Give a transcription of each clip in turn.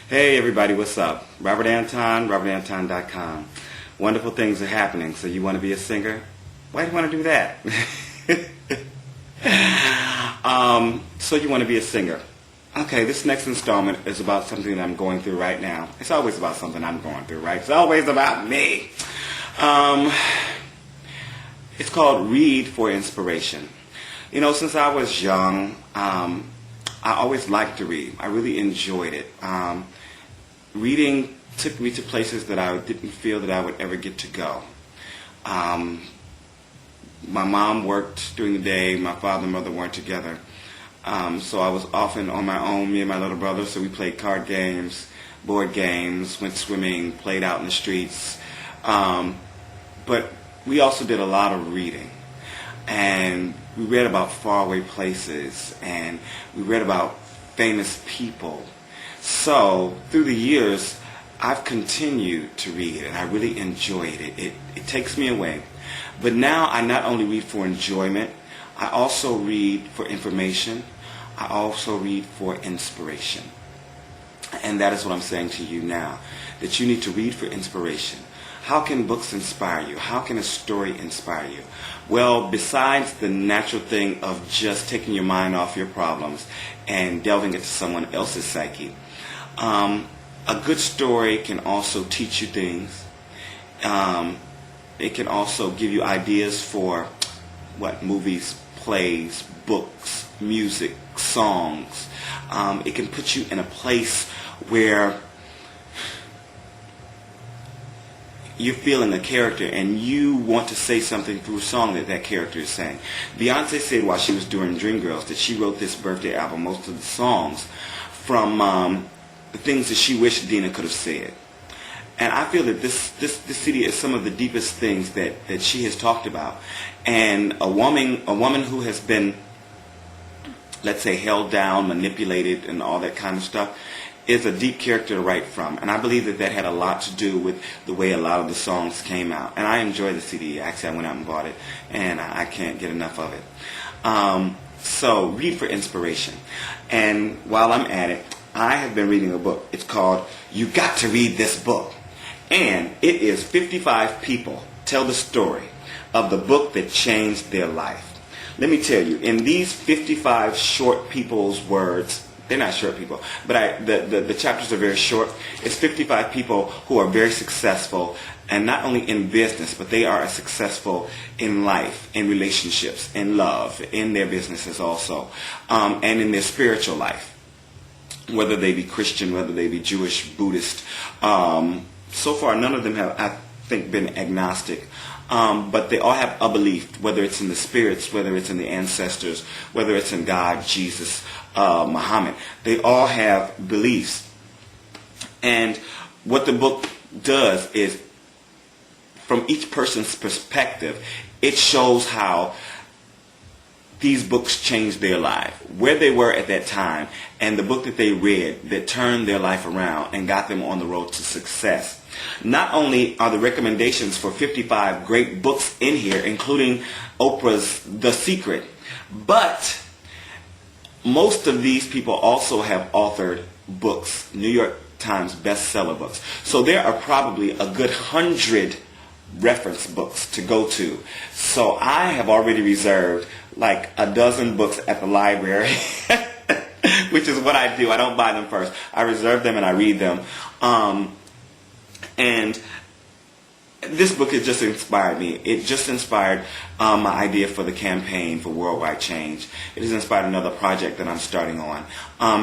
Hey everybody, what's up? Robert Anton, robertanton.com. Wonderful things are happening. So you want to be a singer? Why do you want to do that? So you want to be a singer. Okay, this next installment is about something that I'm going through right now. It's always about something I'm going through, right? It's always about me. It's called Read for Inspiration. You know, since I was young, I always liked to read. I really enjoyed it. Reading took me to places that I didn't feel that I would ever get to go. My mom worked during the day. My father and mother weren't together. So I was often on my own, me and my little brother. So we played card games, board games, went swimming, played out in the streets. But we also did a lot of reading. And we read about faraway places, and we read about famous people. So through the years, I've continued to read, and I really enjoyed it. It takes me away. But now I not only read for enjoyment, I also read for information. I also read for inspiration. And that is what I'm saying to you now, that you need to read for inspiration. How can books inspire you? How can a story inspire you? Well, besides the natural thing of just taking your mind off your problems and delving into someone else's psyche, a good story can also teach you things. It can also give you ideas for movies, plays, books, music, songs. It can put you in a place where you're feeling a character and you want to say something through a song that character is saying. Beyonce said while she was doing Dreamgirls that she wrote this birthday album, most of the songs, from the things that she wished Dina could have said. And I feel that this CD is some of the deepest things that she has talked about. And a woman who has been, let's say, held down, manipulated, and all that kind of stuff, is a deep character to write from. And I believe that had a lot to do with the way a lot of the songs came out. And I enjoy the CD. Actually, I went out and bought it, and I can't get enough of it. So read for inspiration. And while I'm at it, I have been reading a book. It's called You Got to Read This Book. And it is 55 people tell the story of the book that changed their life. Let me tell you, in these 55 short people's words, they're not short people, but the chapters are very short. It's 55 people who are very successful, and not only in business, but they are successful in life, in relationships, in love, in their businesses also, and in their spiritual life, whether they be Christian, whether they be Jewish, Buddhist. So far, none of them have, I think, been agnostic. But they all have a belief, whether it's in the spirits, whether it's in the ancestors, whether it's in God, Jesus, Muhammad. They all have beliefs. And what the book does is, from each person's perspective, it shows how these books changed their life, where they were at that time, and the book that they read that turned their life around and got them on the road to success. Not only are the recommendations for 55 great books in here, including Oprah's The Secret, but most of these people also have authored books, New York Times bestseller books. So there are probably a good 100 reference books to go to. So I have already reserved like a dozen books at the library, which is what I do. I don't buy them first. I reserve them and I read them. And this book has just inspired me. It just inspired my idea for the campaign for worldwide change. It has inspired another project that I'm starting on.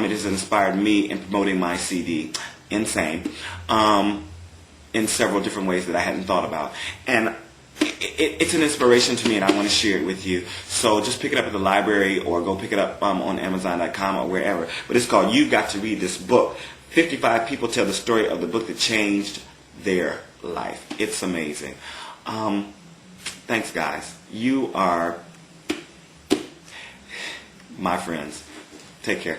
It has inspired me in promoting my CD, Insane, in several different ways that I hadn't thought about. And it's an inspiration to me, and I want to share it with you. So just pick it up at the library or go pick it up on Amazon.com or wherever. But it's called You Got to Read This Book. 55 people tell the story of the book that changed their life. It's amazing. Thanks, guys. You are my friends. Take care.